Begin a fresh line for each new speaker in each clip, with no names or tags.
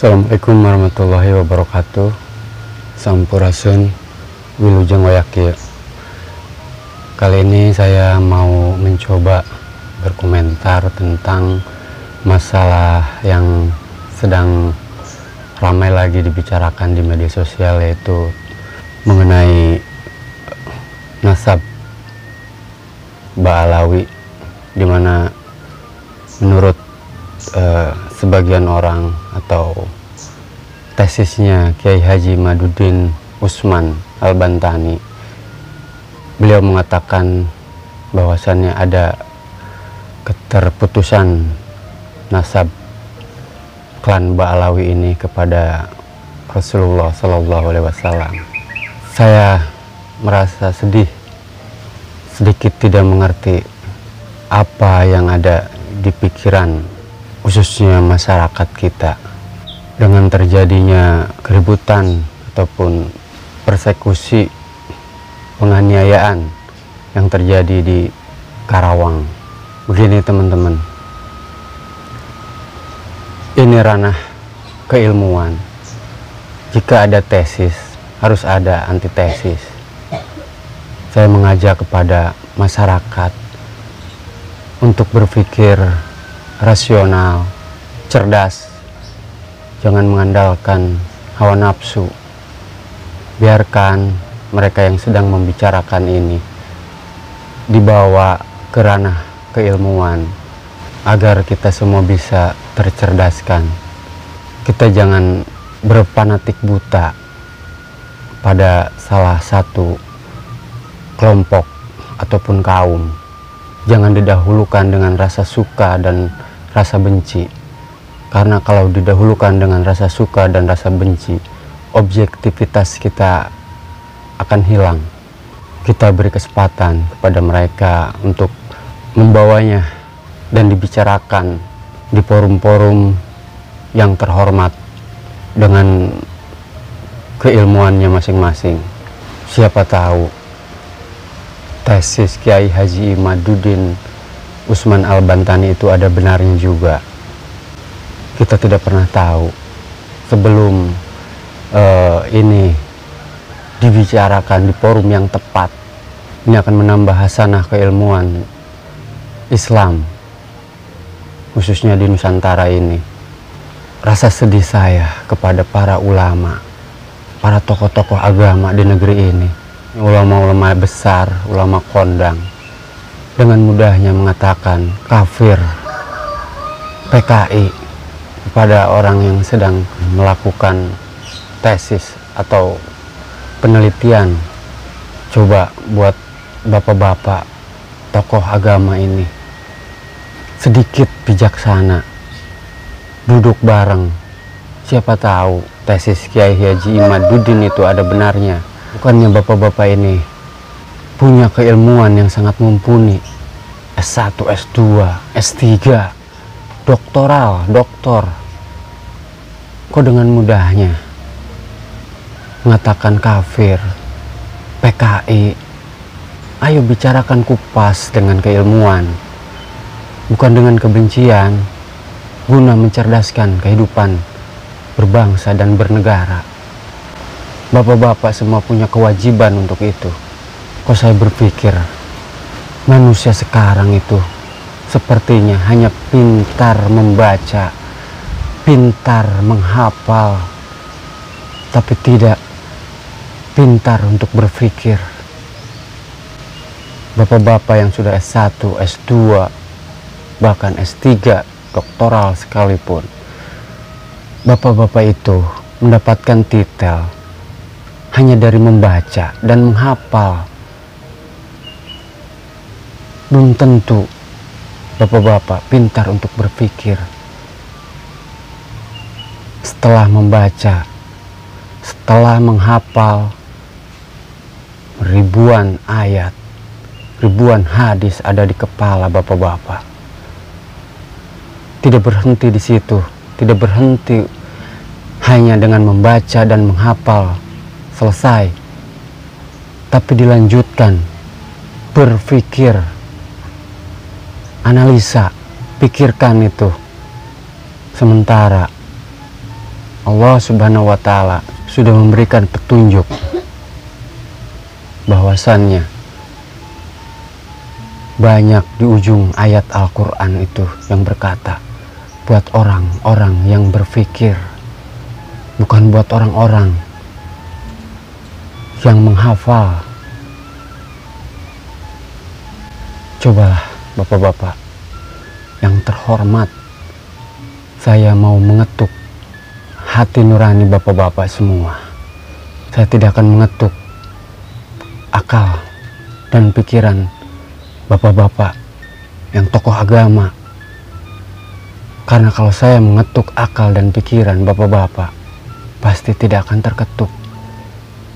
Assalamualaikum warahmatullahi wabarakatuh. Sampurasun, Wilujeng Wayaki. Kali ini saya mau mencoba berkomentar tentang masalah yang sedang ramai lagi dibicarakan di media sosial, yaitu mengenai nasab Ba'alawi, dimana menurut sebagian orang atau tesisnya Kiai Haji Maduddin Usman Al-Bantani, beliau mengatakan bahwasannya ada keterputusan nasab klan Ba'alawi ini kepada Rasulullah Shallallahu Alaihi Wasallam. Saya merasa sedikit tidak mengerti apa yang ada di pikiran khususnya masyarakat kita dengan terjadinya keributan ataupun persekusi, penganiayaan yang terjadi di Karawang. Begini teman-teman, ini ranah keilmuan. Jika ada tesis, harus ada antitesis. Saya mengajak kepada masyarakat untuk berpikir rasional, cerdas, jangan mengandalkan hawa nafsu. Biarkan mereka yang sedang membicarakan ini dibawa ke ranah keilmuan agar kita semua bisa tercerdaskan. Kita jangan berfanatik buta pada salah satu kelompok ataupun kaum. Jangan didahulukan dengan rasa suka dan rasa benci, karena kalau didahulukan dengan rasa suka dan rasa benci, objektivitas kita akan hilang. Kita beri kesempatan kepada mereka untuk membawanya dan dibicarakan di forum-forum yang terhormat dengan keilmuannya masing-masing. Siapa tahu tesis Kiai Haji Maduddin Usman Al-Bantani itu ada benarnya juga. Kita tidak pernah tahu. Sebelum ini dibicarakan di forum yang tepat, ini akan menambah hasanah keilmuan Islam, khususnya di Nusantara ini. Rasa sedih saya kepada para ulama, para tokoh-tokoh agama di negeri ini, ulama-ulama besar, ulama kondang, dengan mudahnya mengatakan kafir, PKI kepada orang yang sedang melakukan tesis atau penelitian. Coba buat bapak-bapak tokoh agama ini sedikit bijaksana, duduk bareng. Siapa tahu tesis Kiai Haji Maduddin itu ada benarnya. Bukannya bapak-bapak ini punya keilmuan yang sangat mumpuni, S1, S2, S3, doktoral, doktor. Kok dengan mudahnya mengatakan kafir, PKI? Ayo bicarakan kupas dengan keilmuan, bukan dengan kebencian, guna mencerdaskan kehidupan berbangsa dan bernegara. Bapak-bapak semua punya kewajiban untuk itu. Kok saya berpikir manusia sekarang itu sepertinya hanya pintar membaca, pintar menghafal, tapi tidak pintar untuk berpikir. Bapak-bapak yang sudah S1, S2, bahkan S3, doktoral sekalipun, bapak-bapak itu mendapatkan titel hanya dari membaca dan menghafal. Belum tentu bapak-bapak pintar untuk berpikir. Setelah membaca, setelah menghafal ribuan ayat, ribuan hadis ada di kepala bapak-bapak, tidak berhenti di situ, tidak berhenti hanya dengan membaca dan menghafal selesai, tapi dilanjutkan berpikir, analisa, pikirkan itu. Sementara Allah Subhanahu wa Ta'ala sudah memberikan petunjuk bahwasannya banyak di ujung ayat Al-Quran itu yang berkata, buat orang-orang yang berpikir, bukan buat orang-orang yang menghafal. Cobalah bapak-bapak yang terhormat, saya mau mengetuk hati nurani bapak-bapak semua. Saya tidak akan mengetuk akal dan pikiran bapak-bapak yang tokoh agama, karena kalau saya mengetuk akal dan pikiran bapak-bapak pasti tidak akan terketuk,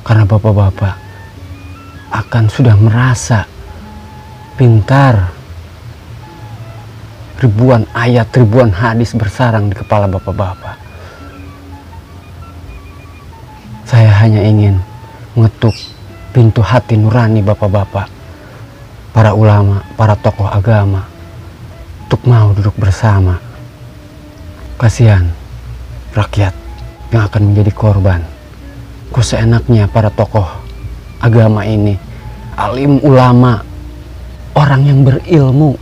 karena bapak-bapak akan sudah merasa pintar. Ribuan ayat, ribuan hadis bersarang di kepala bapak-bapak. Saya hanya ingin mengetuk pintu hati nurani bapak-bapak, para ulama, para tokoh agama, untuk mau duduk bersama. Kasihan rakyat yang akan menjadi korban. Kok seenaknya para tokoh agama ini, alim ulama, orang yang berilmu,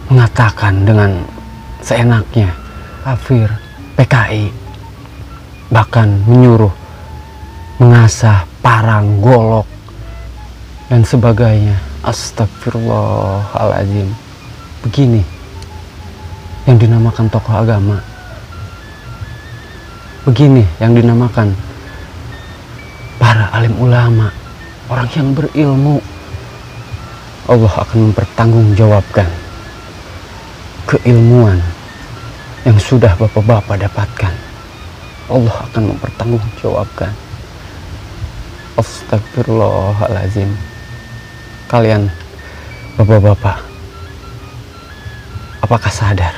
mengatakan dengan seenaknya kafir, PKI, bahkan menyuruh mengasah parang, golok, dan sebagainya. Astagfirullahaladzim. Begini yang dinamakan tokoh agama, begini yang dinamakan para alim ulama, orang yang berilmu. Allah akan mempertanggungjawabkan keilmuan yang sudah bapak-bapak dapatkan. Allah akan mempertanggungjawabkan. Astagfirullahaladzim. Kalian bapak-bapak, apakah sadar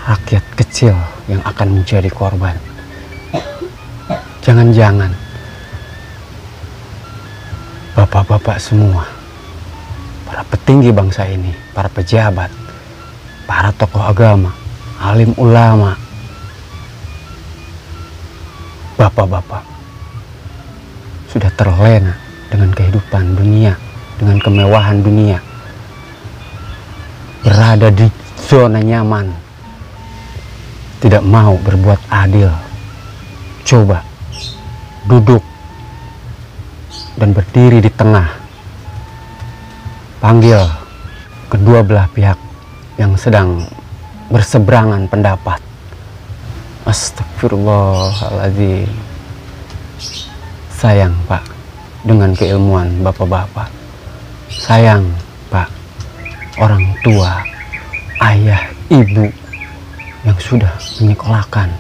rakyat kecil yang akan menjadi korban? Jangan-jangan bapak-bapak semua, para petinggi bangsa ini, para pejabat, para tokoh agama, alim ulama, bapak-bapak sudah terlena dengan kehidupan dunia, dengan kemewahan dunia, berada di zona nyaman, tidak mau berbuat adil. Coba duduk dan berdiri di tengah, panggil kedua belah pihak yang sedang berseberangan pendapat. Astagfirullahaladzim. Sayang Pak dengan keilmuan bapak-bapak. Sayang Pak, orang tua, ayah, ibu yang sudah menyekolahkan,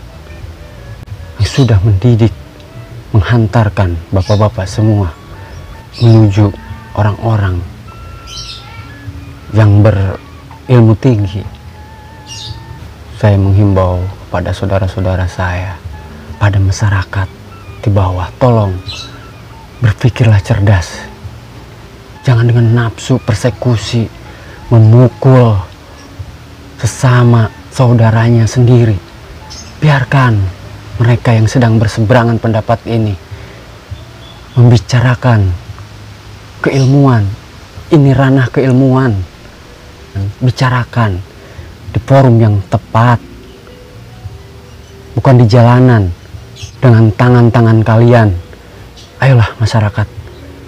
yang sudah mendidik, menghantarkan bapak-bapak semua menuju orang-orang yang berilmu tinggi. Saya menghimbau kepada saudara-saudara saya, pada masyarakat di bawah, tolong berpikirlah cerdas. Jangan dengan nafsu persekusi memukul sesama saudaranya sendiri. Biarkan mereka yang sedang berseberangan pendapat ini membicarakan keilmuan. Ini ranah keilmuan. Bicarakan di forum yang tepat, bukan di jalanan dengan tangan-tangan kalian. Ayolah masyarakat,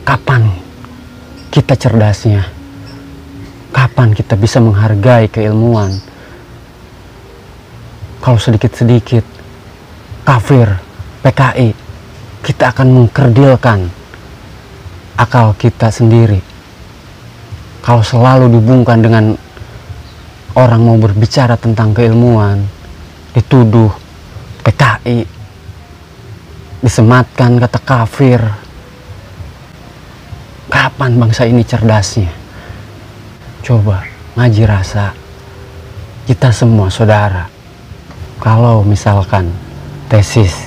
kapan kita cerdasnya? Kapan kita bisa menghargai keilmuan? Kalau sedikit-sedikit kafir, PKI, kita akan mengkerdilkan akal kita sendiri. Kalau selalu dihubungkan dengan orang mau berbicara tentang keilmuan, dituduh PKI, disematkan kata kafir, kapan bangsa ini cerdasnya? Coba ngaji rasa. Kita semua saudara. Kalau misalkan tesis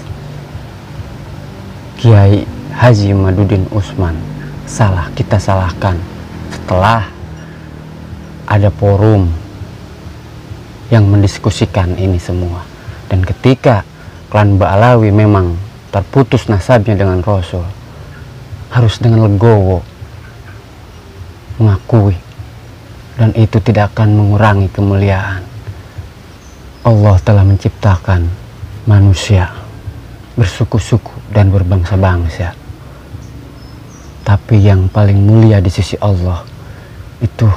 Kiai Haji Madudin Usman salah, kita salahkan. Setelah ada forum yang mendiskusikan ini semua. Dan ketika klan Ba'alawi memang terputus nasabnya dengan Rasul, harus dengan legowo mengakui, dan itu tidak akan mengurangi kemuliaan. Allah telah menciptakan manusia bersuku-suku dan berbangsa-bangsa, tapi yang paling mulia di sisi Allah itu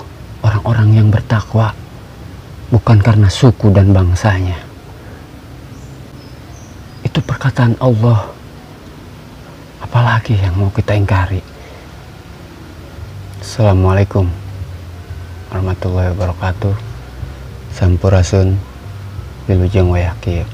orang-orang yang bertakwa, bukan karena suku dan bangsanya. Itu perkataan Allah, apalagi yang mau kita ingkari. Assalamualaikum warahmatullahi wabarakatuh. Sampurasun, wilujeng wayah kieu.